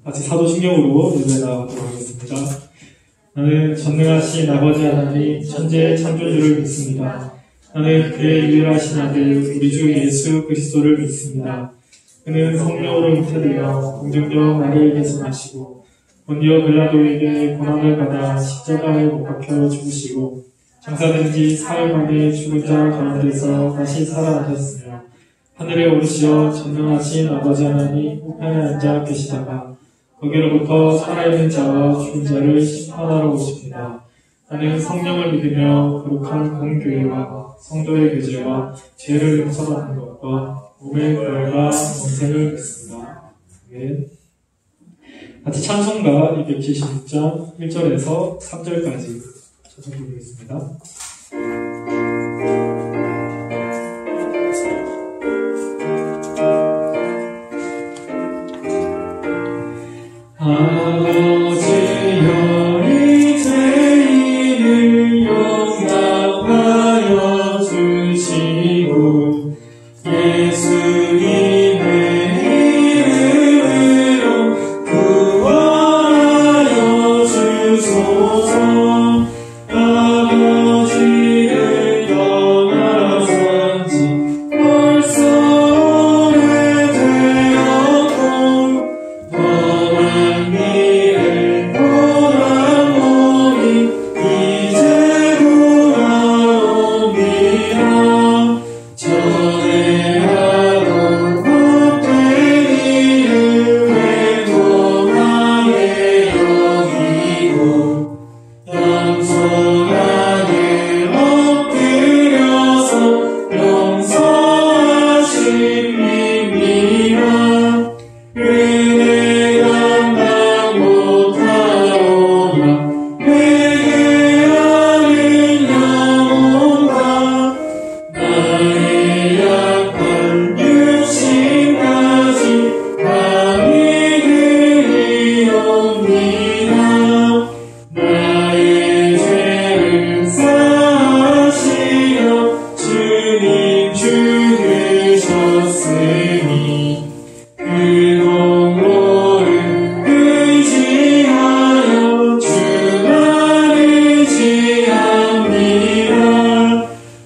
같이 사도신경으로 예배 나가도록 하겠습니다. 나는 전능하신 아버지 하나님 천지의 창조주를 믿습니다. 나는 그의 유일하신 아들 우리 주 예수 그리스도를 믿습니다. 그는 성령으로 잉태되어 공중적 마리아에게서 나시고 본디오 빌라도에게 고난을 받아 십자가에 못 박혀 죽으시고 장사된 지 사흘 만에 죽은 자 가운데서 다시 살아나셨으며 하늘에 오르시어 전능하신 아버지 하나님 우편에 앉아 계시다가 거기로부터 살아있는 자와 죽은 자를 심판하러 오십니다. 나는 성령을 믿으며 거룩한 공교회와 성도의 교제와 죄를 용서받는 것과 몸의 부활과 영생을 믿습니다. 아멘. 같이 찬송가 276장 1절에서 3절까지 찬송 부르겠습니다. 아버지여 이제 이를 용납하여 주시고 예수님의 이름으로 구원하여 주소서. 아버지를 떠나선 지 벌써 오래되었고 험한 길을 돌아보니 이제 돌아옵니다. 전에 하던 헛된 일을 회통하게 여기고 겸손하게 엎드려서 용서하신 님이라. 은혜 감당 못하오나 회개하는 영혼과 나의 약한 육신까지 감히 드리옵니다. 나의 죄를 사하시어 주님 죽으셨으니 그 공로를 의지하여 주만 의지합니다.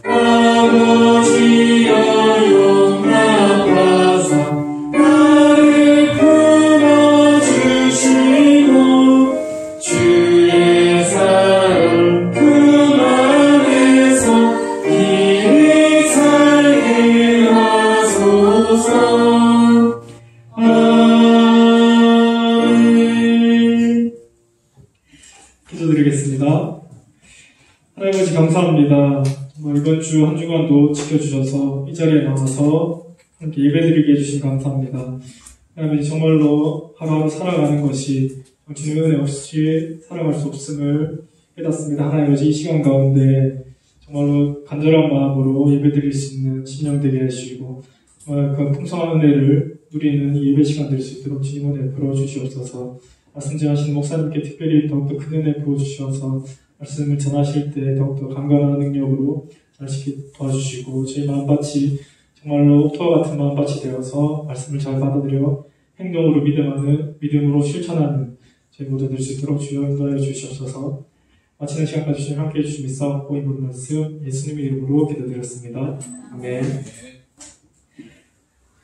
아버지여 용납하사 나를 품어주시고 주의 사랑 그만해서 길이 살게 하소서. 아멘. 기도드리겠습니다. 하나님 아버지 감사합니다. 정말 이번 주 한 주간도 지켜주셔서 이 자리에 나와서 함께 예배드리게 해주신 감사합니다. 하나님 아버지 정말로 하루하루 살아가는 것이 주님의 은혜 없이 살아갈 수 없음을 깨닫습니다. 하나님 아버지 이 시간 가운데 정말로 간절한 마음으로 예배드릴 수 있는 심령 되게 해주시고 정말 그 풍성한 은혜를 누리는 이 예배 시간 될 수 있도록 주님 은혜 부어주시옵소서. 말씀 전하시는 목사님께 특별히 더욱더 큰 은혜 부어주셔서 말씀을 전하실 때 더욱더 강건한 능력으로 전하시게 도와주시고 저희 마음밭이 정말로 옥토와 같은 마음밭이 되어서 말씀을 잘 받아들여 행동으로 믿음으로 실천하는 저희 모두 될 수 있도록 주여 인도하여 주시옵소서. 마치는 시간까지 주님 함께해 주시며 믿사옵고 이 모든 말씀 예수님의 이름으로 기도드렸습니다. 아멘.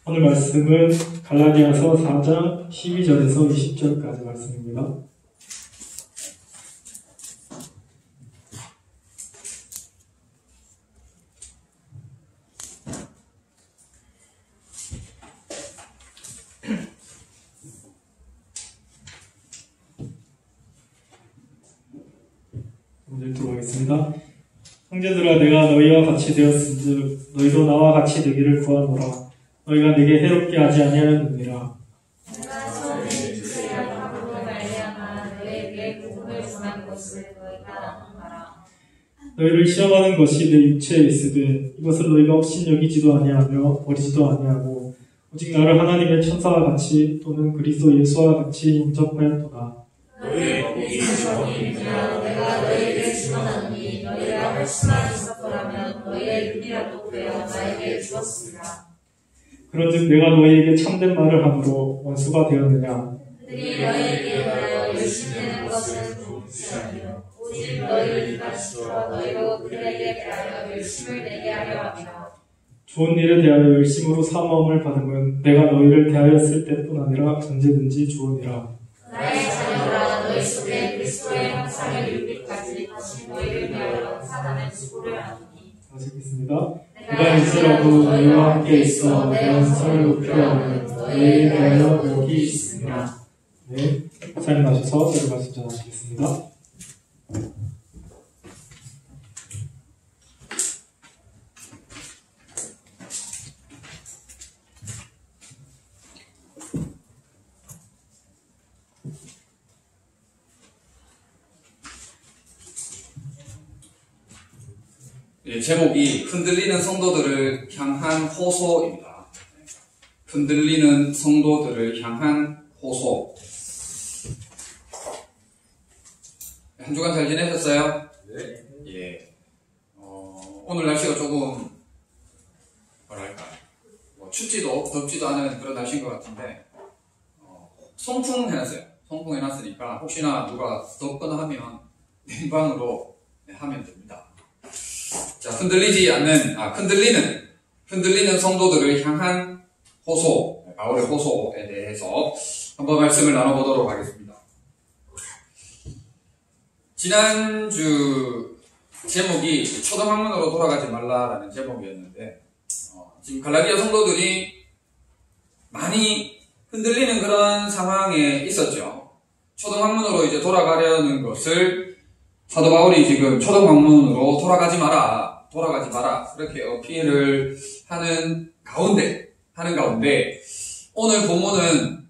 오늘 말씀은 갈라디아서 4장 12절에서 20절까지 말씀입니다. 먼저 읽도록 하겠습니다. 형제들아 내가 너희와 같이 되었은즉 너희도 나와 같이 되기를 구하노라. 너희가 내게 해롭게 하지 아니하였느니라. 내가 처음에 주제야 하고 말미암아 너희에게 복음을 전한 것을 너희가 알아. 너희를 시험하는 것이 내 육체에 있으되 이것을 너희가 없인 여기지도 아니하며 버리지도 아니하고 오직 나를 하나님의 천사와 같이 또는 그리스도 예수와 같이 영접하였도다. 너희의 복이 주님이라 내가 너희에게 증언하노니 너희가 훨씬 많이 섞어라면 너희의 눈이라도 되어 나에게 주었으리라. 그런즉 내가 너희에게 참된 말을 함으로 원수가 되었느냐? 그들이 너희에게 대하여 열심내는 것은 좋지 아니요 오직 너희를 기다시켜 너희로 그들에게 대하여 열심을 내게 하려 함이라. 좋은 일에 대하여 열심으로 사모함을 받으면 내가 너희를 대하였을 때뿐 아니라 언제든지 좋으니라. 나의 자녀들아 너희 속에 그리스도의 형상을 이루기까지 다시 너희를 위하여 사단의 수고를 하노니. 다시 읽겠습니다. 내가 이제라도 너희와 함께 있어 내 영성을 높이려 하면 너희에 대하여 여기 있으리라. 네, 사인 나셔서 저를 말씀 전하시겠습니다. 제목이 흔들리는 성도들을 향한 호소입니다. 흔들리는 성도들을 향한 호소. 한 주간 잘 지내셨어요? 네. 예. 오늘 날씨가 조금 뭐랄까 춥지도 덥지도 않은 그런 날씨인 것 같은데 송풍 해놨어요. 송풍 해놨으니까 혹시나 누가 덥거나 하면 냉방으로 하면 됩니다. 자, 흔들리는 성도들을 향한 호소, 바울의 호소에 대해서 한번 말씀을 나눠보도록 하겠습니다. 지난주 제목이 초등학문으로 돌아가지 말라라는 제목이었는데, 지금 갈라디아 성도들이 많이 흔들리는 그런 상황에 있었죠. 초등학문으로 이제 돌아가려는 것을 사도 바울이 지금 초등학문으로 돌아가지 마라 그렇게 어필을 하는 가운데 오늘 본문은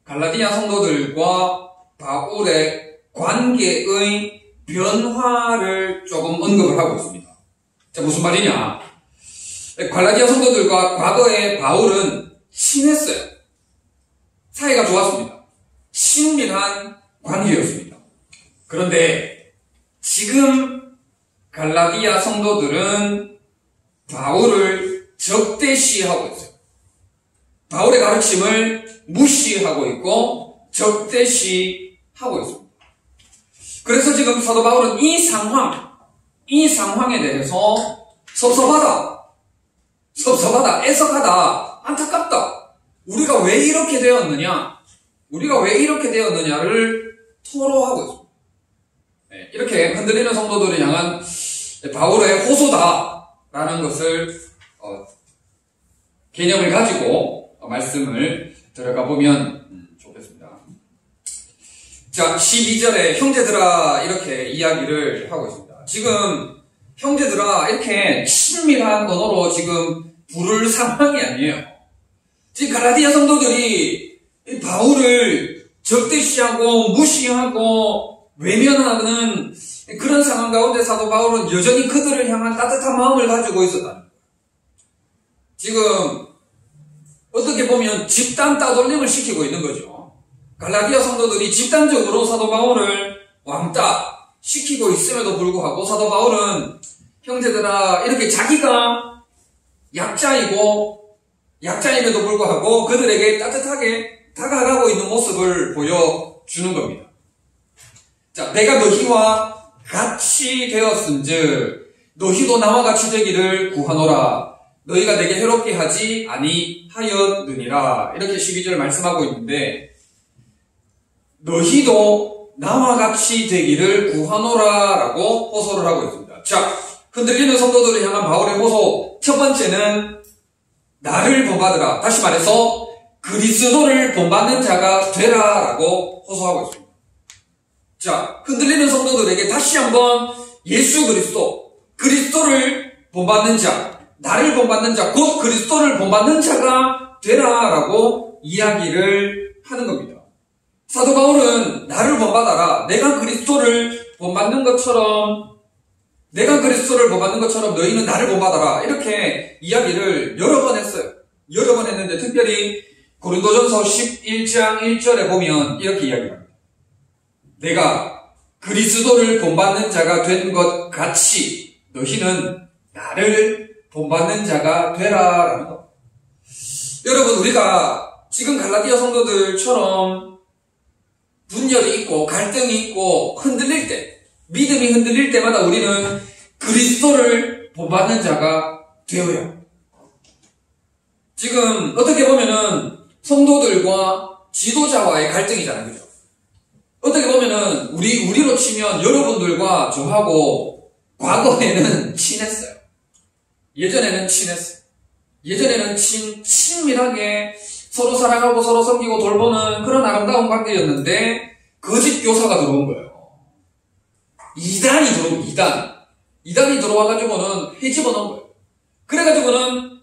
갈라디아 성도들과 바울의 관계의 변화를 조금 언급을 하고 있습니다. 자, 무슨 말이냐? 갈라디아 성도들과 과거에 바울은 친했어요. 사이가 좋았습니다. 친밀한 관계였습니다. 그런데 지금 갈라디아 성도들은 바울을 적대시하고 있어요. 바울의 가르침을 무시하고 있고 적대시하고 있습니다. 그래서 지금 사도 바울은 이 상황에 대해서 섭섭하다, 애석하다, 안타깝다. 우리가 왜 이렇게 되었느냐를 토로하고 있습니다. 이렇게 흔들리는 성도들을 향한 바울의 호소다라는 것을 개념을 가지고 말씀을 들어가 보면 좋겠습니다. 자, 12절에 형제들아 이렇게 이야기를 하고 있습니다. 지금 형제들아 이렇게 친밀한 언어로 지금 부를 상황이 아니에요. 지금 갈라디아 성도들이 바울을 적대시하고 무시하고 외면하는 그런 상황 가운데 사도 바울은 여전히 그들을 향한 따뜻한 마음을 가지고 있었다는 거예요. 지금 어떻게 보면 집단 따돌림을 시키고 있는 거죠. 갈라디아 성도들이 집단적으로 사도 바울을 왕따 시키고 있음에도 불구하고 사도 바울은 형제들아 이렇게 자기가 약자임에도 불구하고 그들에게 따뜻하게 다가가고 있는 모습을 보여주는 겁니다. 자, 내가 너희와 같이 되었은즉 너희도 나와 같이 되기를 구하노라. 너희가 내게 해롭게 하지 아니하였느니라. 이렇게 12절 말씀하고 있는데 너희도 나와 같이 되기를 구하노라 라고 호소를 하고 있습니다. 자, 흔들리는 성도들을 향한 바울의 호소 첫 번째는 나를 본받으라. 다시 말해서 그리스도를 본받는 자가 되라 라고 호소하고 있습니다. 자, 흔들리는 성도들에게 다시 한번 예수 그리스도를 본받는 자, 나를 본받는 자, 곧 그리스도를 본받는 자가 되라라고 이야기를 하는 겁니다. 사도 바울은 나를 본받아라. 내가 그리스도를 본받는 것처럼 너희는 나를 본받아라. 이렇게 이야기를 여러 번 했어요. 여러 번 했는데 특별히 고린도전서 11장 1절에 보면 이렇게 이야기합니다. 내가 그리스도를 본받는 자가 된 것 같이 너희는 나를 본받는 자가 되라라는 것. 여러분, 우리가 지금 갈라디아 성도들처럼 분열이 있고 갈등이 있고 흔들릴 때, 믿음이 흔들릴 때마다 우리는 그리스도를 본받는 자가 되어야 합니다. 지금 어떻게 보면은 성도들과 지도자와의 갈등이잖아요. 그죠? 어떻게 보면은 우리로 치면 여러분들과 저하고 과거에는 친했어요. 예전에는 친했어요. 예전에는 친밀하게 서로 사랑하고 서로 섬기고 돌보는 그런 아름다운 관계였는데 거짓 교사가 들어온 거예요. 이단이 들어와가지고는 헤집어 놓은 거예요. 그래가지고는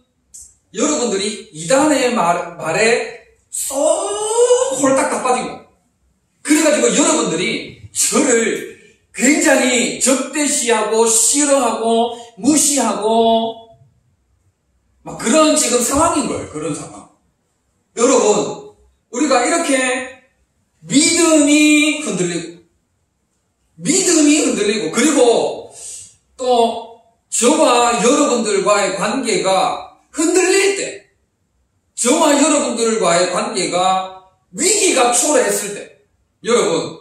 여러분들이 이단의 말에 쏙 홀딱 다 빠진 거예요. 그래가지고 여러분들이 저를 굉장히 적대시하고 싫어하고 무시하고 막 그런 지금 상황인 거예요. 그런 상황. 여러분, 우리가 이렇게 믿음이 흔들리고 그리고 또 저와 여러분들과의 관계가 흔들릴 때, 저와 여러분들과의 관계가 위기가 초래했을 때, 여러분,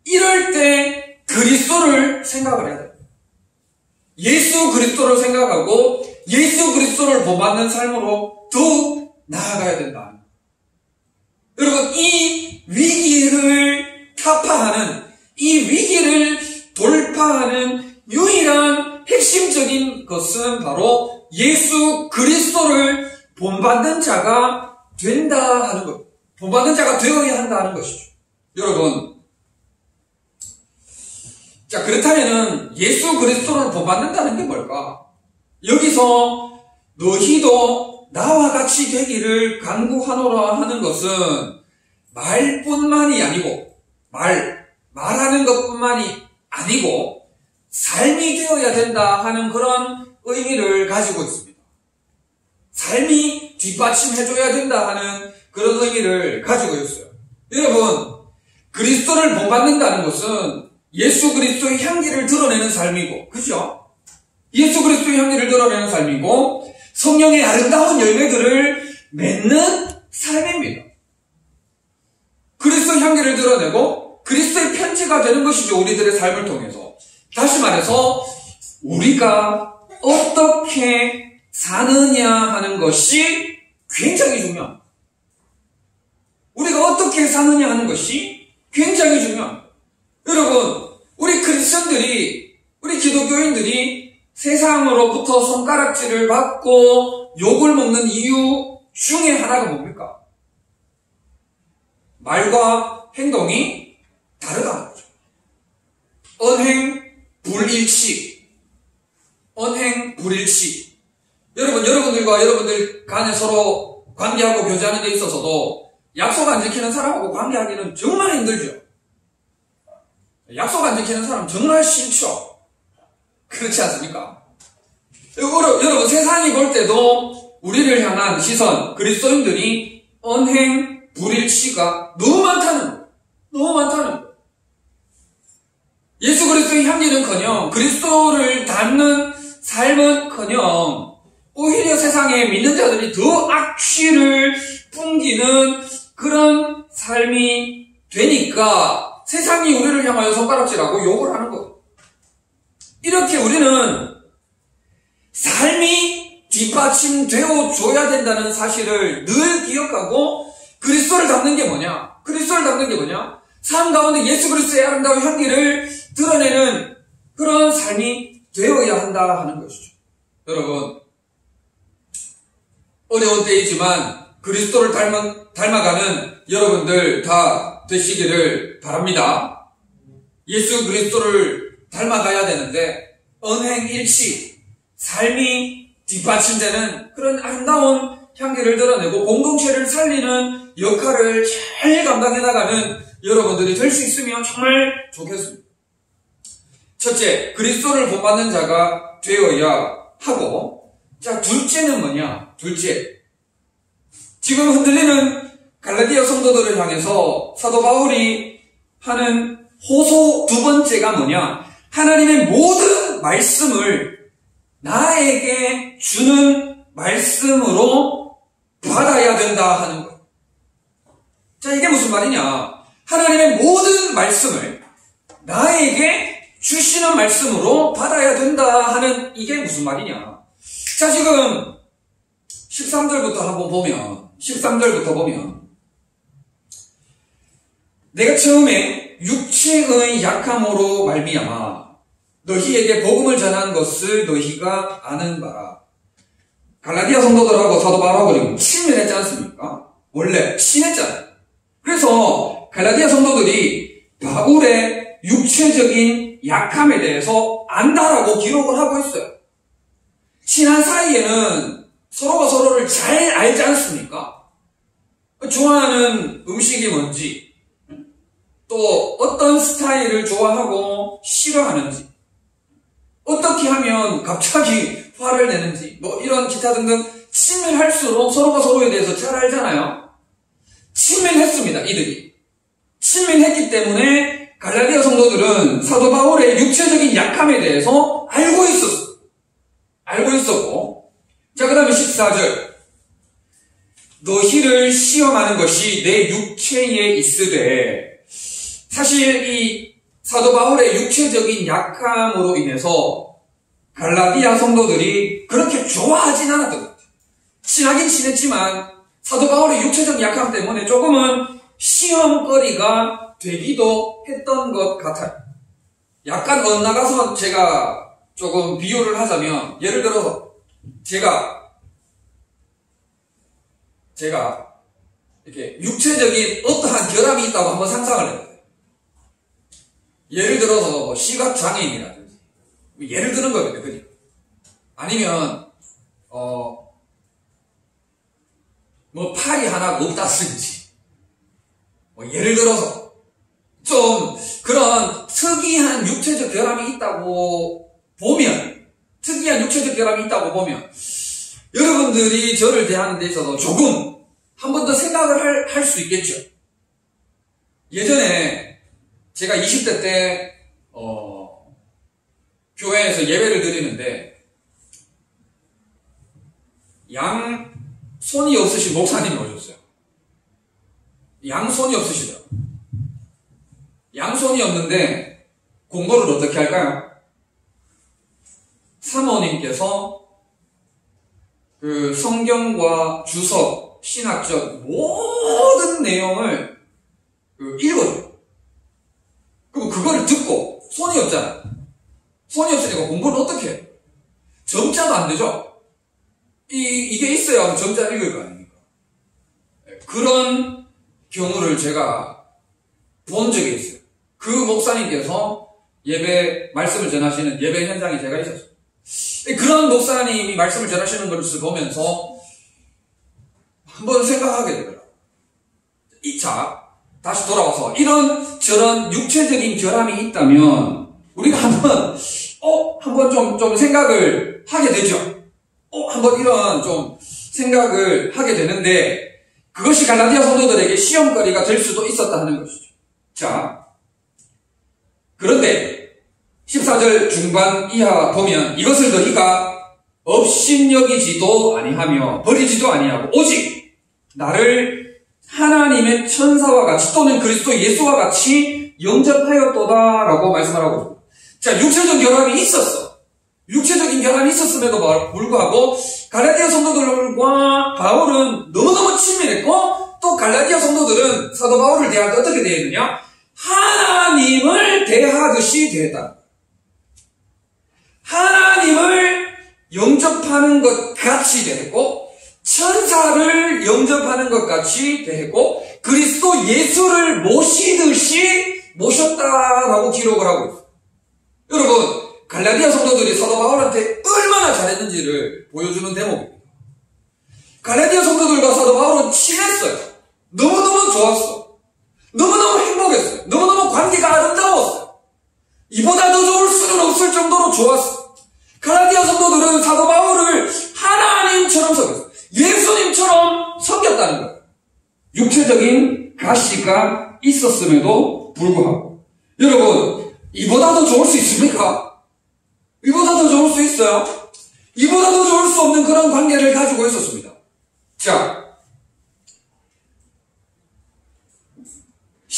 이럴 때 그리스도를 생각을 해야 돼요. 예수 그리스도를 생각하고 예수 그리스도를 본받는 삶으로 더욱 나아가야 된다. 여러분, 이 위기를 타파하는, 이 위기를 돌파하는 유일한 핵심적인 것은 바로 예수 그리스도를 본받는 자가 된다 하는 것. 본받는 자가 되어야 한다 하는 것이죠. 여러분, 자, 그렇다면은 예수 그리스도를 본받는다는 게 뭘까? 여기서 너희도 나와 같이 되기를 간구하노라 하는 것은 말뿐만이 아니고 말하는 것뿐만이 아니고 삶이 되어야 된다 하는 그런 의미를 가지고 있습니다. 삶이 뒷받침해줘야 된다 하는 그런 의미를 가지고 있어요. 여러분, 그리스도를 본받는다는 것은 예수 그리스도의 향기를 드러내는 삶이고, 그죠? 예수 그리스도의 향기를 드러내는 삶이고 성령의 아름다운 열매들을 맺는 삶입니다. 그리스도의 향기를 드러내고 그리스도의 편지가 되는 것이죠. 우리들의 삶을 통해서. 다시 말해서 우리가 어떻게 사느냐 하는 것이 굉장히 중요합니다. 우리가 어떻게 사느냐 하는 것이 굉장히 중요합니다. 여러분, 우리 크리스천들이, 우리 기독교인들이 세상으로부터 손가락질을 받고 욕을 먹는 이유 중에 하나가 뭡니까? 말과 행동이 다르다는 거죠. 언행, 불일치. 여러분, 여러분들과 여러분들 간에 서로 관계하고 교제하는 데 있어서도 약속 안 지키는 사람하고 관계하기는 정말 힘들죠. 약속 안 지키는 사람 정말 싫죠. 그렇지 않습니까? 여러분, 세상이 볼 때도 우리를 향한 시선, 그리스도인들이 언행, 불일치가 너무 많다는 거예요. 예수 그리스도의 향기는커녕 그리스도를 닮는 삶은커녕 오히려 세상에 믿는 자들이 더 악취를 풍기는 그런 삶이 되니까 세상이 우리를 향하여 손가락질하고 욕을 하는 거예요. 이렇게 우리는 삶이 뒷받침되어 줘야 된다는 사실을 늘 기억하고 그리스도를 닮는 게 뭐냐? 삶 가운데 예수 그리스도의 아름다운 향기를 드러내는 그런 삶이 되어야 한다 하는 것이죠. 여러분, 어려운 때이지만 그리스도를 닮아가는 여러분들 다 되시기를 바랍니다. 예수 그리스도를 닮아가야 되는데 언행일치, 삶이 뒷받침되는 그런 아름다운 향기를 드러내고 공동체를 살리는 역할을 잘 감당해 나가는 여러분들이 될 수 있으면 정말 좋겠습니다. 첫째, 그리스도를 본받는 자가 되어야 하고, 자, 둘째는 뭐냐? 지금 흔들리는 갈라디아 성도들을 향해서 사도 바울이 하는 호소 두 번째가 뭐냐? 하나님의 모든 말씀을 나에게 주는 말씀으로 받아야 된다 하는 것. 자, 이게 무슨 말이냐? 하나님의 모든 말씀을 나에게 주시는 말씀으로 받아야 된다 하는 이게 무슨 말이냐. 자, 지금 13절부터 한번 보면 13절부터 보면 내가 처음에 육체의 약함으로 말미암아 너희에게 복음을 전한 것을 너희가 아는 바라. 갈라디아 성도들하고 사도 바울하고 지금 친밀했지 않습니까? 원래 친했잖아요. 그래서 갈라디아 성도들이 바울의 육체적인 약함에 대해서 안다라고 기록을 하고 있어요. 친한 사이에는 서로가 서로를 잘 알지 않습니까? 좋아하는 음식이 뭔지, 또 어떤 스타일을 좋아하고 싫어하는지, 어떻게 하면 갑자기 화를 내는지, 뭐 이런 기타 등등 친밀할수록 서로가 서로에 대해서 잘 알잖아요. 친밀했습니다, 이들이. 친밀했기 때문에 갈라디아 성도들은 사도 바울의 육체적인 약함에 대해서 알고 있었어. 알고 있었고. 자, 그 다음에 14절. 너희를 시험하는 것이 내 육체에 있으되, 사실 이 사도 바울의 육체적인 약함으로 인해서 갈라디아 성도들이 그렇게 좋아하진 않았던 것 같아요. 친하긴 친했지만 사도 바울의 육체적 약함 때문에 조금은 시험거리가 되기도 했던 것 같아요. 약간 엇나가서 제가 조금 비유를 하자면, 예를 들어서 제가 이렇게 육체적인 어떠한 결함이 있다고 한번 상상을 해보세요. 예를 들어서 뭐 시각장애인이라든지, 예를 드는 거거든요, 그죠? 아니면 뭐 팔이 하나 없다 쓰든지, 뭐 예를 들어서 좀 그런 특이한 육체적 결함이 있다고 보면, 여러분들이 저를 대하는 데 있어서 조금 한 번 더 생각을 할 수 있겠죠. 예전에 제가 20대 때 교회에서 예배를 드리는데 양손이 없으신 목사님이 오셨어요. 양손이 없으시더라고요. 양손이 없는데 공부를 어떻게 할까요? 사모님께서 그 성경과 주석, 신학적 모든 내용을 읽어줘요. 그럼 그거를 듣고, 손이 없잖아요. 손이 없으니까 공부를 어떻게 해요? 점자도 안 되죠? 이게 있어야 점자를 읽을 거 아닙니까? 그런 경우를 제가 본 적이 있어요. 그 목사님께서 예배, 말씀을 전하시는 예배 현장에 제가 있었어요. 그런 목사님이 말씀을 전하시는 것을 보면서 한번 생각하게 되더라고요. 자, 다시 돌아와서 이런 저런 육체적인 결함이 있다면 우리가 한번 좀 생각을 하게 되죠. 한번 이런 좀 생각을 하게 되는데, 그것이 갈라디아 성도들에게 시험거리가 될 수도 있었다는 것이죠. 자, 그런데 14절 중반 이하 보면, 이것을 너희가 업신여기지도 아니하며 버리지도 아니하고 오직 나를 하나님의 천사와 같이 또는 그리스도 예수와 같이 영접하였도다라고 말씀을 하고 있습니다. 자, 육체적 결함이 있었어. 육체적인 결함이 있었음에도 불구하고 갈라디아 성도들과 바울은 너무너무 친밀했고, 또 갈라디아 성도들은 사도 바울을 대할 때 어떻게 대했느냐? 하나님을 대하듯이 대했다. 하나님을 영접하는 것 같이 대했고, 천사를 영접하는 것 같이 대했고, 그리스도 예수를 모시듯이 모셨다라고 기록을 하고 있어요. 여러분, 갈라디아 성도들이 사도 바울한테 얼마나 잘했는지를 보여주는 대목입니다. 갈라디아 성도들과 사도 바울은 친했어요. 너무너무 좋았어. 너무너무 행복했어요. 너무너무 관계가 아름다웠어요. 이보다 더 좋을 수는 없을 정도로 좋았어. 갈라디아 성도들은 사도 바울을 하나님처럼 섬겼어요. 예수님처럼 섬겼다는 거예요. 육체적인 가시가 있었음에도 불구하고. 여러분, 이보다 더 좋을 수 있습니까? 이보다 더 좋을 수 있어요? 이보다 더 좋을 수 없는 그런 관계를 가지고 있었습니다. 자,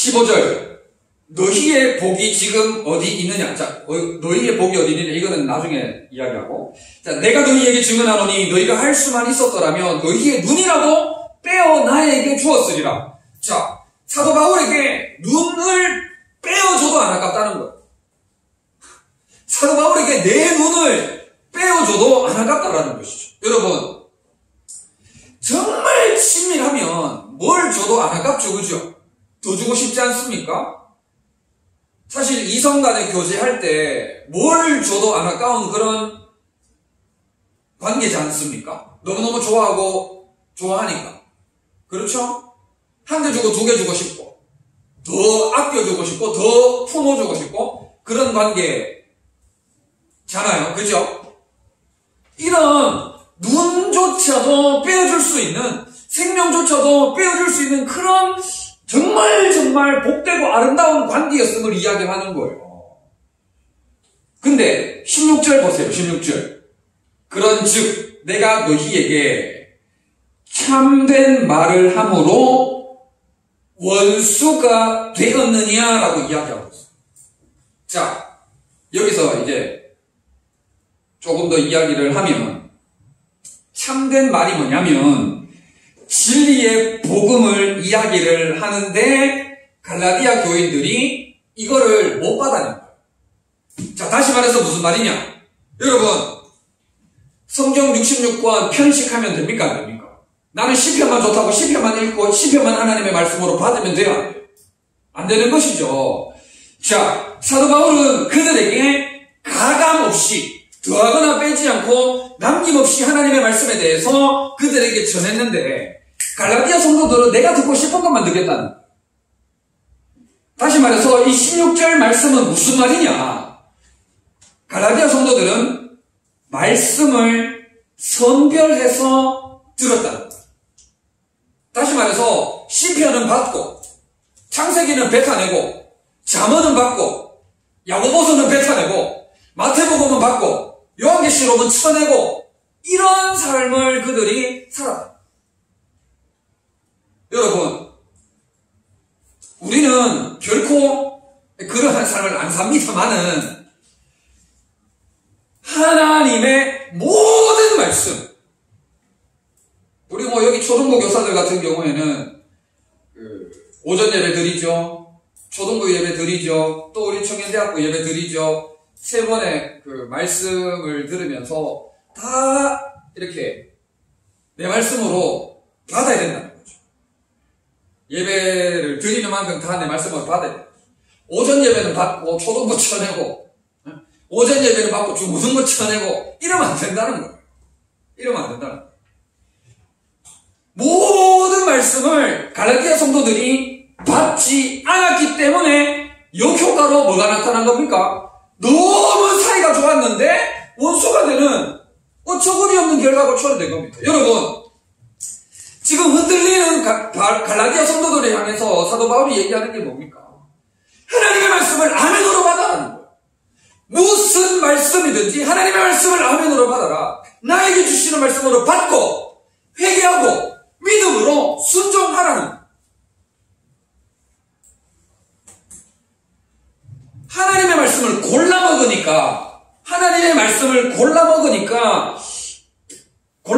15절. 너희의 복이 지금 어디 있느냐? 자, 너희의 복이 어디 있느냐? 이거는 나중에 이야기하고. 자, 내가 너희에게 증언하노니 너희가 할 수만 있었더라면 너희의 눈이라도 빼어 나에게 주었으리라. 자, 사도 바울에게 눈을 빼어줘도 안 아깝다는 거예요. 사도 바울에게 내 눈을 빼어줘도 안 아깝다라는 것이죠. 여러분, 정말 친밀하면 뭘 줘도 안 아깝죠, 그죠? 더 주고 싶지 않습니까? 사실 이성 간에 교제할 때 뭘 줘도 안 아까운 그런 관계지 않습니까? 너무너무 좋아하고 좋아하니까. 그렇죠? 한 개 주고 두 개 주고 싶고, 더 아껴주고 싶고, 더 품어주고 싶고, 그런 관계잖아요. 그죠? 이런 눈조차도 빼어줄 수 있는, 생명조차도 빼어줄 수 있는 그런 정말 복되고 아름다운 관계였음을 이야기하는 거예요. 근데 16절 보세요. 16절. 그런즉 내가 너희에게 참된 말을 함으로 원수가 되었느냐라고 이야기하고 있어요. 자, 여기서 이제 조금 더 이야기를 하면 참된 말이 뭐냐면 진리의 복음을 이야기를 하는데 갈라디아 교인들이 이거를 못 받아낸 거예요. 자, 다시 말해서 무슨 말이냐? 여러분, 성경 66권 편식하면 됩니까? 안 됩니까? 나는 시편만 좋다고 시편만 읽고 시편만 하나님의 말씀으로 받으면 돼요? 안 돼요? 안 되는 것이죠. 자, 사도 바울은 그들에게 가감 없이 더하거나 빼지 않고 남김없이 하나님의 말씀에 대해서 그들에게 전했는데 갈라디아 성도들은 내가 듣고 싶은 것만 듣겠다는 거예요. 다시 말해서 이 16절 말씀은 무슨 말이냐? 갈라디아 성도들은 말씀을 선별해서 들었다는 거예요. 다시 말해서 시편은 받고 창세기는 뱉어내고 잠언은 받고 야고보서는 뱉어내고 마태복음은 받고 요한계시록은 쳐내고 이런 삶을 그들이 살았다. 여러분, 우리는 결코 그러한 삶을 안 삽니다만은 하나님의 모든 말씀, 우리 여기 초등부 교사들 같은 경우에는 오전 예배 드리죠, 초등부 예배 드리죠, 또 우리 청년대학교 예배 드리죠. 세 번의 그 말씀을 들으면서 다 이렇게 내 말씀으로 받아야 된다는 거죠. 예배를 드리는 만큼 다 내 말씀으로 받아야 돼요. 오전 예배는 받고 초등부 쳐내고 오전 예배는 받고 중고등부 쳐내고 이러면 안 된다는 거예요. 이러면 안 된다는 거예요. 모든 말씀을 갈라디아 성도들이 받지 않았기 때문에 역효과로 뭐가 나타난 겁니까? 너무 사이가 좋았는데 원수가 되는 어처구니 없는 결과가 초래된 겁니다. 여러분, 지금 흔들리는 갈라디아 성도들을 향해서 사도 바울이 얘기하는 게 뭡니까? 하나님의 말씀을 아멘으로 받아라는 거예요. 무슨 말씀이든지 하나님의 말씀을 아멘으로 받아라. 나에게 주시는 말씀으로 받고 회개하고 믿음으로 순종하라는 거예요. 하나님의 말씀을 골라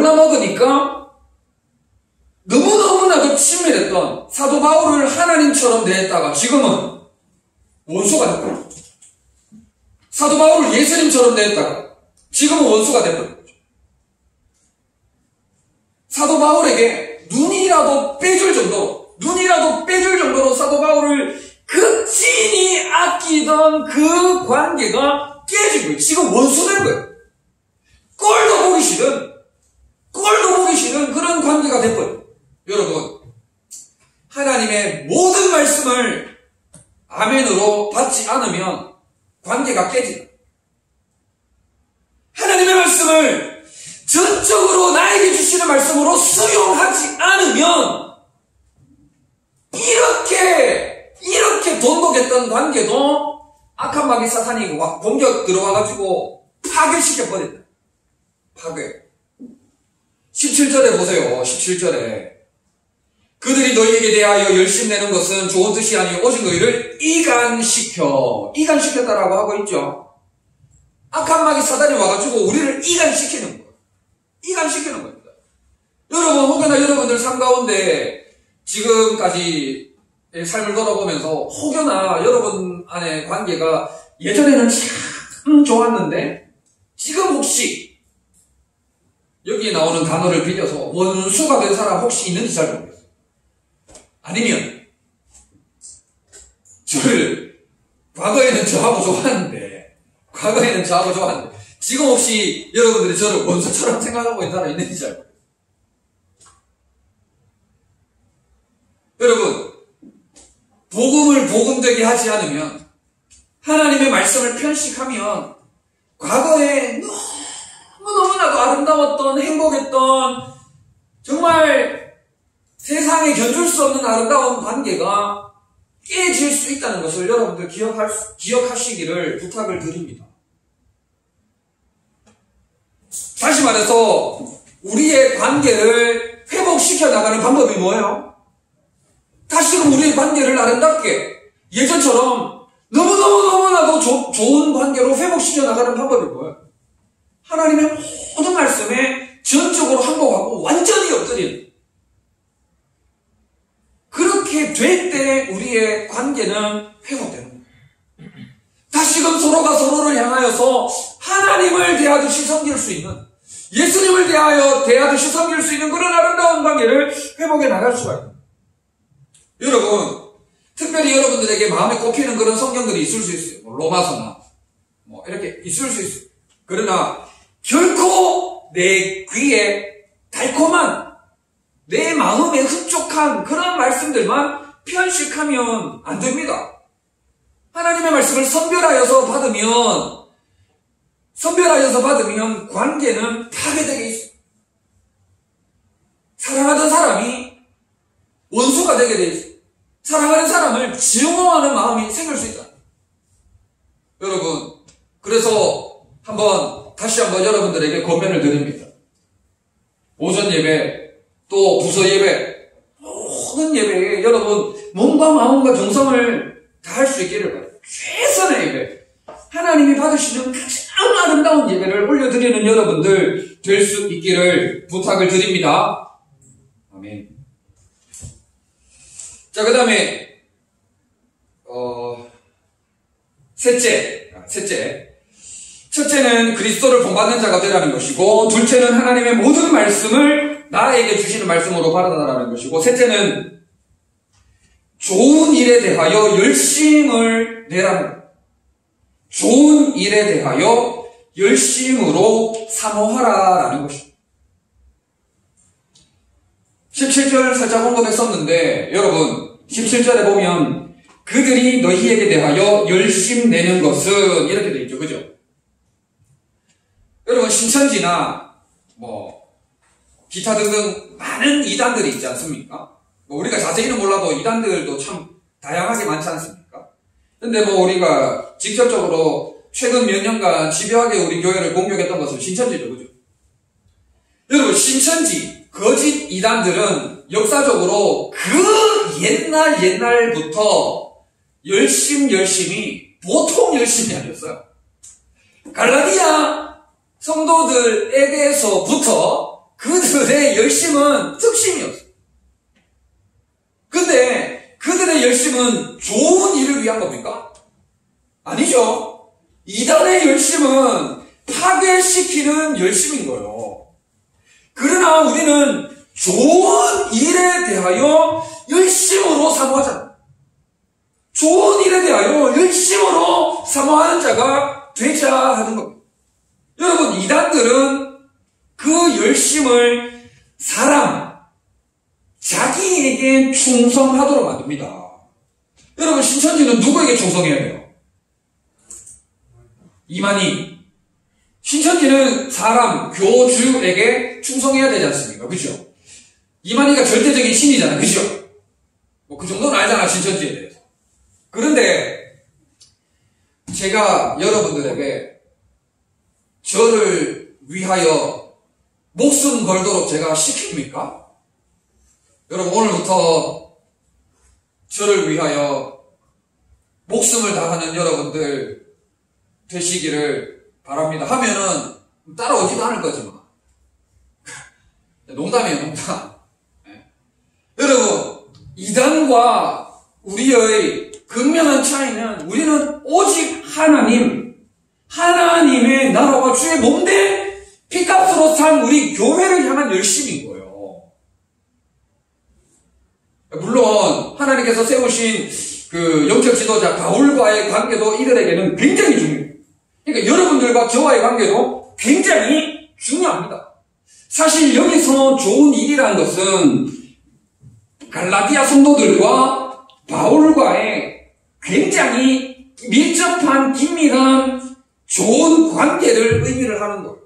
먹으니까 너무너무나도 친밀했던 사도 바울을 하나님처럼 대했다가 지금은 원수가 됐고, 사도 바울을 예수님처럼 대했다가 지금은 원수가 됐던 거죠. 사도 바울에게 눈이라도 빼줄 정도로 사도 바울을 극진히 아끼던 그 관계가 깨진 거예요. 지금 원수된 거예요. 꼴도 보기 싫은 그런 관계가 됐거든요. 여러분, 하나님의 모든 말씀을 아멘으로 받지 않으면 관계가 깨집니다. 하나님의 말씀을 전적으로 나에게 주시는 말씀으로 수용하지 않으면 이렇게 돈독했던 관계도 악한 마귀 사탄이 공격 들어와가지고 파괴시켜버린다. 파괴. 17절에 보세요. 17절에 그들이 너희에게 대하여 열심 내는 것은 좋은 뜻이 아니요 오직 너희를 이간시켰다라고 하고 있죠. 악한 마귀 사단이 와가지고 우리를 이간시키는 거예요. 이간시키는 겁니다. 여러분, 혹여나 여러분들 삶 가운데 지금까지 삶을 돌아보면서 혹여나 여러분 안의 관계가 예전에는 참 좋았는데 지금 혹시 여기에 나오는 단어를 빌려서 원수가 된 사람 혹시 있는지 잘 모르겠어요. 아니면 저를 과거에는 저하고 좋았는데 지금 혹시 여러분들이 저를 원수처럼 생각하고 있는 사람 있는지 잘 모르겠어요. 여러분, 복음을 복음되게 하지 않으면, 하나님의 말씀을 편식하면 과거에 너무나도 아름다웠던, 행복했던, 정말 세상에 견줄 수 없는 아름다운 관계가 깨질 수 있다는 것을 여러분들 기억하시기를 부탁을 드립니다. 다시 말해서 우리의 관계를 회복시켜 나가는 방법이 뭐예요? 다시금 우리의 관계를 아름답게 예전처럼 너무나도 좋은 관계로 회복시켜 나가는 방법이 뭐예요? 하나님의 모든 말씀에 전적으로 항복하고 완전히 엎드리는, 그렇게 될 때 우리의 관계는 회복되는 거예요. 다시금 서로가 서로를 향하여서 하나님을 대하듯이 섬길 수 있는, 예수님을 대하듯이 섬길 수 있는 그런 아름다운 관계를 회복해 나갈 수가 있는 거예요. 여러분, 특별히 여러분들에게 마음에 꼽히는 그런 성경들이 있을 수 있어요. 로마서나 이렇게 있을 수 있어요. 그러나 결코 내 귀에 달콤한, 내 마음에 흡족한 그런 말씀들만 편식하면 안 됩니다. 하나님의 말씀을 선별하여서 받으면 관계는 파괴되게 있어요. 사랑하던 사람이 원수가 되게 돼 있어요. 사랑하는 사람을 증오하는 마음이 생길 수 있다. 여러분, 그래서 다시 한번 여러분들에게 권면을 드립니다. 오전 예배, 또 부서 예배, 모든 예배에 여러분 몸과 마음과 정성을 다할 수 있기를 바랍니다. 최선의 예배, 하나님이 받으시는 가장 아름다운 예배를 올려드리는 여러분들 될 수 있기를 부탁을 드립니다. 아멘. 자, 그 다음에 첫째는 그리스도를 본받는 자가 되라는 것이고, 둘째는 하나님의 모든 말씀을 나에게 주시는 말씀으로 받아달라는 것이고, 셋째는 좋은 일에 대하여 열심을 내라는 것. 좋은 일에 대하여 열심으로 사모하라라는 것입니다. 17절을 살짝 언급했었는데, 여러분 17절에 보면 그들이 너희에게 대하여 열심 내는 것은 이렇게 되어 있죠. 그죠? 여러분, 신천지나 기타 등등 많은 이단들이 있지 않습니까? 우리가 자세히는 몰라도 이단들도 참 다양하게 많지 않습니까? 근데 우리가 직접적으로 최근 몇 년간 집요하게 우리 교회를 공격했던 것은 신천지죠. 그죠? 여러분, 신천지 거짓 이단들은 역사적으로 그 옛날부터 열심히 보통 열심이 아니었어요. 갈라디아 성도들에게서부터 그들의 열심은 특심이었어요. 근데 그들의 열심은 좋은 일을 위한 겁니까? 아니죠. 이단의 열심은 파괴시키는 열심인 거예요. 그러나 우리는 좋은 일에 대하여 열심으로 사모하잖아요. 좋은 일에 대하여 열심으로 사모하는 자가 되자 하는 겁니다. 여러분, 이단들은 그 열심을 자기에게 충성하도록 만듭니다. 여러분, 신천지는 누구에게 충성해야 돼요? 이만희. 신천지는 교주에게 충성해야 되지 않습니까? 그죠? 이만희가 절대적인 신이잖아요. 그죠? 그 정도는 알잖아, 신천지에 대해서. 그런데 제가 여러분들에게 저를 위하여 목숨 걸도록 제가 시킵니까? 여러분, 오늘부터 저를 위하여 목숨을 다하는 여러분들 되시기를 바랍니다. 하면은 따라오지도 않을 거지만. 농담이에요, 농담. 네. 여러분, 이단과 우리의 극명한 차이는 우리는 오직 하나님의 나라와 주의 몸된 피값으로 산 우리 교회를 향한 열심인 거예요. 물론 하나님께서 세우신 그 영적 지도자 바울과의 관계도 이들에게는 굉장히 중요해요. 그러니까 여러분들과 저와의 관계도 굉장히 중요합니다. 사실 여기서 좋은 일이라는 것은 갈라디아 성도들과 바울과의 굉장히 밀접한 긴밀한 좋은 관계를 의미를 하는 거예요.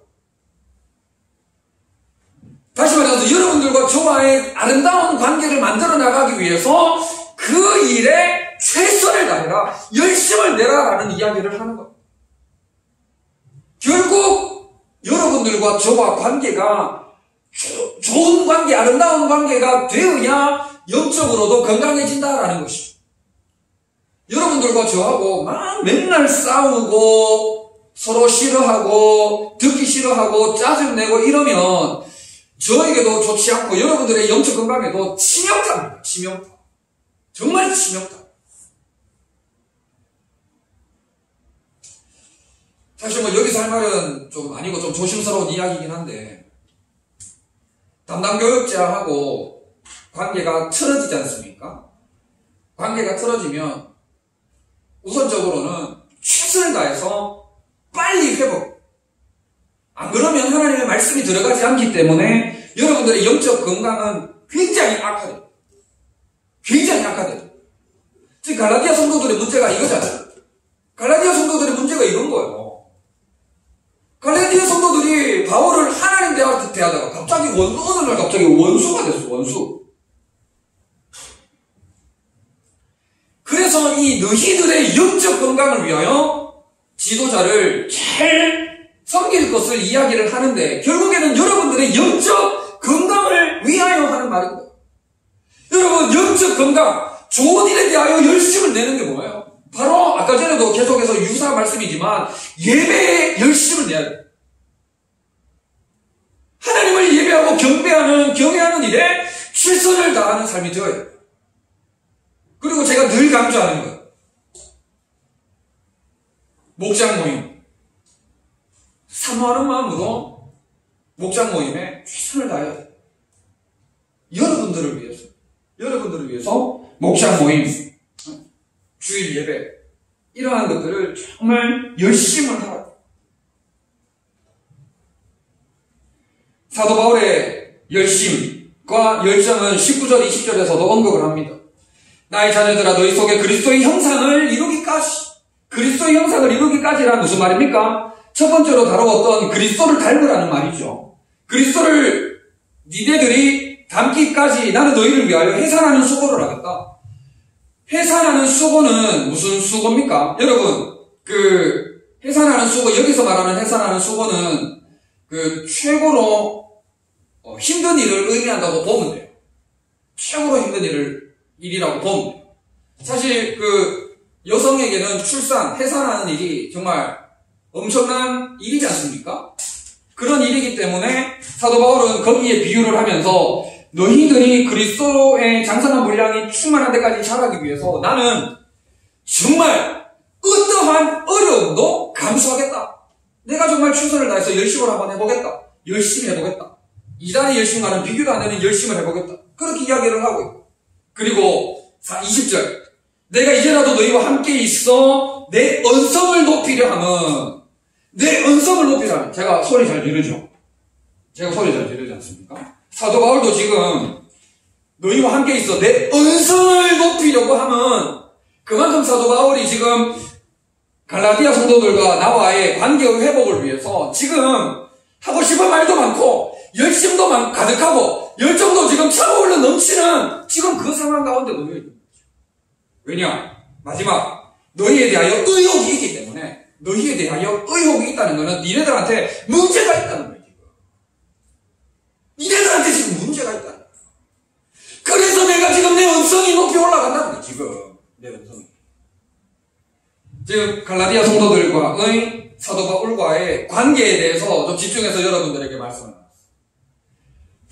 다시 말해서 여러분들과 저와의 아름다운 관계를 만들어 나가기 위해서 그 일에 최선을 다해라, 열심을 내라라는 이야기를 하는 거예요. 결국 여러분들과 저와 관계가 좋은 관계, 아름다운 관계가 되어야 영적으로도 건강해진다라는 것이죠. 여러분들과 저하고 막 맨날 싸우고 서로 싫어하고 듣기 싫어하고 짜증내고 이러면 저에게도 좋지 않고 여러분들의 영적 건강에도 치명타입니다. 치명타. 정말 치명타. 사실 뭐 여기서 할 말은 좀 아니고 좀 조심스러운 이야기이긴 한데, 담당 교육자하고 관계가 틀어지지 않습니까? 관계가 틀어지면 우선적으로는 최선을 다해서 빨리 회복. 안 그러면 하나님의 말씀이 들어가지 않기 때문에 여러분들의 영적 건강은 굉장히 악화돼요. 굉장히 악화돼요. 지금 갈라디아 성도들의 문제가 이거잖아요. 갈라디아 성도들의 문제가 이런 거예요. 갈라디아 성도들이 바울을 하나님 대하다가 갑자기 어느 날 갑자기 원수가 됐어, 원수. 그래서 이 너희들의 영적 건강을 위하여 지도자를 잘 섬길 것을 이야기를 하는데, 결국에는 여러분들의 영적 건강을 위하여 하는 말입니다. 여러분, 영적 건강, 좋은 일에 대하여 열심을 내는 게 뭐예요? 바로 아까 전에도 계속해서 유사 말씀이지만 예배에 열심을 내야 돼요. 하나님을 예배하고 경외하는 일에 최선을 다하는 삶이 되어야 돼요. 그리고 제가 늘 강조하는 거예요. 목장 모임. 사모하는 마음으로 목장 모임에 최선을 다해야 돼요. 여러분들을 위해서 목장 모임, 주일 예배, 이러한 것들을 정말 열심을 하라. 사도 바울의 열심과 열정은 19절, 20절에서도 언급을 합니다. 나의 자녀들아, 너희 속에 그리스도의 형상을 이루기까지란 무슨 말입니까? 첫 번째로 다루었던 그리스도를 닮으라는 말이죠. 그리스도를 니네들이 닮기까지 나는 너희를 위하여 해산하는 수고를 하겠다. 해산하는 수고는 무슨 수고입니까? 여러분, 해산하는 수고, 여기서 말하는 해산하는 수고는 최고로 힘든 일을 의미한다고 보면 돼요. 최고로 힘든 일이라고 보면 돼요. 사실 여성에게는 출산, 해산하는 일이 정말 엄청난 일이지 않습니까? 그런 일이기 때문에 사도 바울은 거기에 비유를 하면서 너희들이 그리스도의 장성한 분량이 충만한 데까지 자라기 위해서 나는 정말 어떠한 어려움도 감수하겠다. 내가 정말 최선을 다해서 열심을 한번 해보겠다. 열심히 해보겠다. 이단의 열심과는 비교도 안 되는 열심을 해보겠다. 그렇게 이야기를 하고 있고, 그리고 20절 내가 이제라도 너희와 함께 있어 내 언성을 높이려 하면, 제가 소리 잘 지르죠? 제가 소리 잘 지르지 않습니까? 사도 바울도 지금 너희와 함께 있어 내 언성을 높이려고 하면, 그만큼 사도 바울이 지금 갈라디아 성도들과 나와의 관계 회복을 위해서 지금 하고 싶은 말도 많고 열심도 가득하고 열정도 지금 차오르 넘치는 지금 그 상황 가운데 놓여 있는 거죠. 왜냐? 마지막, 너희에 대하여 의혹이 있기 때문에, 너희에 대하여 의혹이 있다는 것은 니네들한테 문제가 있다는 거예요. 지금. 니네들한테 지금 문제가 있다는 거예요. 음성이 높이 올라간다는 거예요, 지금. 내 음성이. 지금 갈라디아 성도들과의 사도 바울과의 관계에 대해서 좀 집중해서 여러분들에게 말씀을 나눴어요.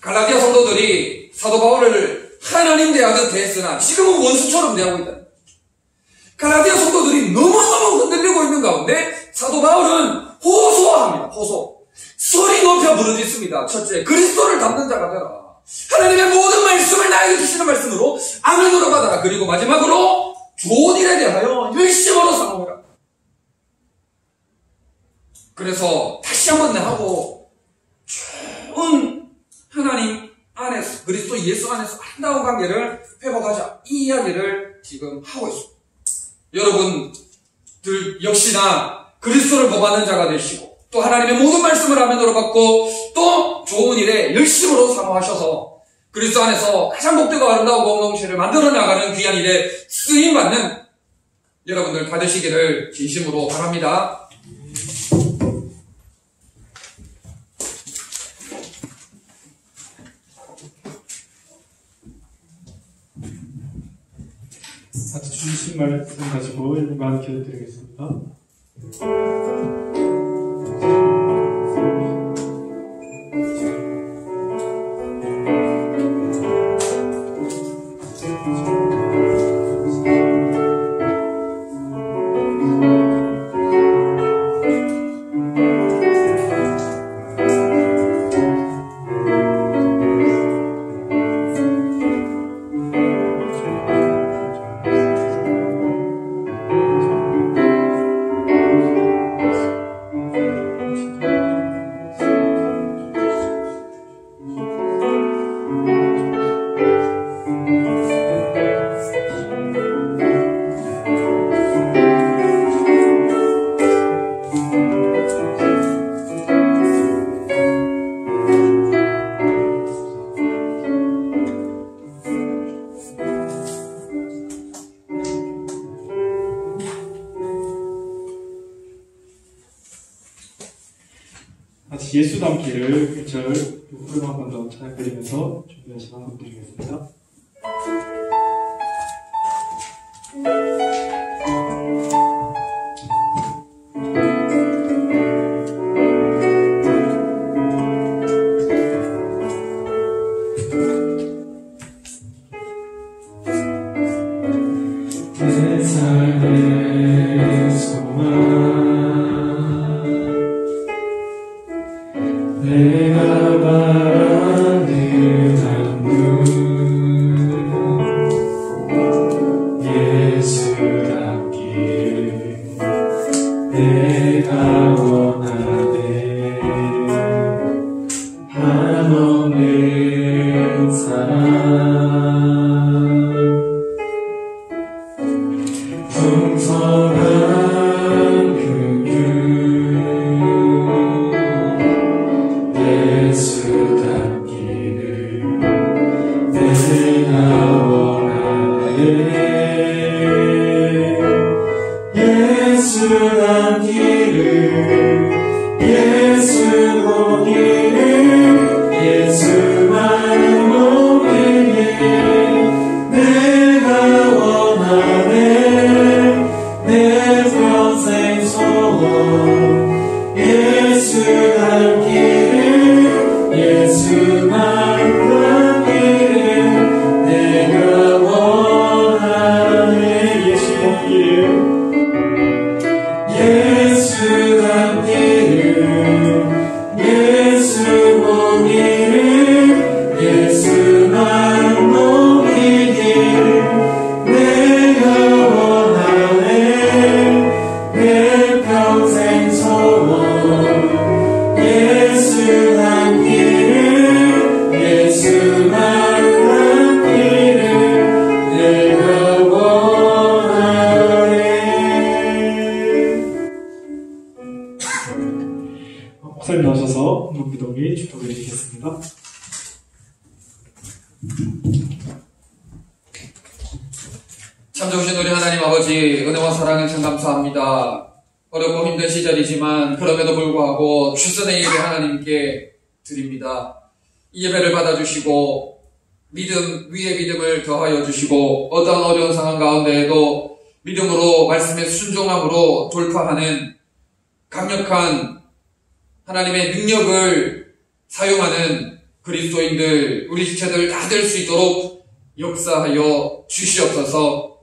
갈라디아 성도들이 사도 바울을 하나님 대하듯 대했으나 지금은 원수처럼 대하고 있다. 갈라디아 성도들이 너무너무 흔들리고 있는 가운데 사도 바울은 호소합니다. 호소. 소리 높여 부르짖습니다. 첫째, 그리스도를 닮는 자가 되라. 하나님의 모든 말씀을 나에게 주시는 말씀으로 아멘으로 받아라. 그리고 마지막으로 좋은 일에 대하여 열심으로 사모하라. 그래서 다시 한번 하고 좋은 하나님 안에서 그리스도 예수 안에서 아름다운 관계를 회복하자. 이 이야기를 지금 하고 있습니다. 여러분들 역시나 그리스도를 범하는 자가 되시고 또 하나님의 모든 말씀을 아멘으로 받고 또 좋은 일에 열심으로 사모하셔서 그리스도 안에서 가장 복되고 아름다운 공동체를 만들어 나가는 귀한 일에 쓰임받는 여러분들 다 되시기를 진심으로 바랍니다. 같이 주신 말씀 가지고 1분간 기도드리겠습니다. 같이 예수 닮기를 1절 후렴 한 번 더 찬양드리면서 준비한 시간 한번 드리겠습니다. 내 삶의 소망 내가 바라는 하늘 예수 닮기를 내가 원하네 한없는 사랑 풍성한 긍휼 예수 닮기를 내가 원하네 예수 닮기를 예수 보기를 예수만 보기를 내가 원하네 내 평생 소원 예수 닮기를 예수만 닮기를 내가 원하네 예수 보기를 예수 닮기를 예수 보기를 예수만 보기를 내가 원하네 내 평생 소원 예수 닮기를 예수만 닮기를 내가 원하네. 목사님 나오셔서 문기독이 축복해 주시겠습니다. 참 좋으신 우리 하나님 아버지 은혜와 사랑에 참 감사합니다. 어렵고 힘든 시절이지만 그럼에도 불구하고 출선의 예배 하나님께 드립니다. 이 예배를 받아주시고 믿음 위에 믿음을 더하여 주시고 어떠한 어려운 상황 가운데에도 믿음으로 말씀에 순종함으로 돌파하는 강력한 하나님의 능력을 사용하는 그리스도인들, 우리 지체들 다 될 수 있도록 역사하여 주시옵소서.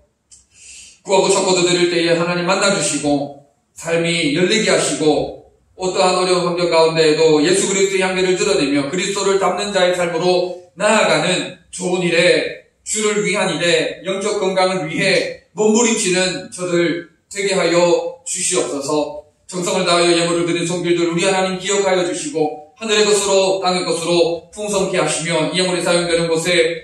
구하고 척고 드릴 때에 하나님 만나주시고 삶이 열리게 하시고 어떠한 어려운 환경 가운데에도 예수 그리스도의 향기를 드러내며 그리스도를 닮는 자의 삶으로 나아가는 좋은 일에, 주를 위한 일에, 영적 건강을 위해 몸부림치는 저들 되게 하여 주시옵소서. 정성을 다하여 예물을 드린 손길들 우리 하나님 기억하여 주시고 하늘의 것으로 땅의 것으로 풍성케 하시며 이 예물이 사용되는 곳에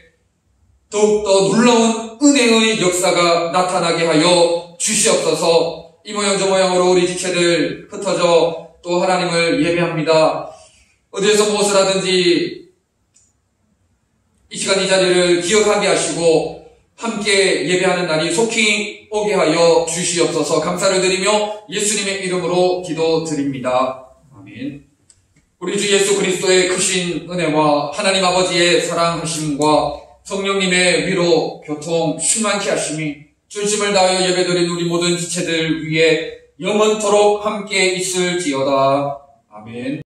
더욱더 놀라운 은혜의 역사가 나타나게 하여 주시옵소서. 이 모양 저 모양으로 우리 지체들 흩어져 또 하나님을 예배합니다. 어디에서 무엇을 하든지 이 시간 이 자리를 기억하게 하시고 함께 예배하는 날이 속히 오게 하여 주시옵소서. 감사를 드리며 예수님의 이름으로 기도드립니다. 아멘. 우리 주 예수 그리스도의 크신 은혜와 하나님 아버지의 사랑하심과 성령님의 위로 교통 충만케 하심이 전심을 다하여 예배드린 우리 모든 지체들 위에 영원토록 함께 있을지어다. 아멘.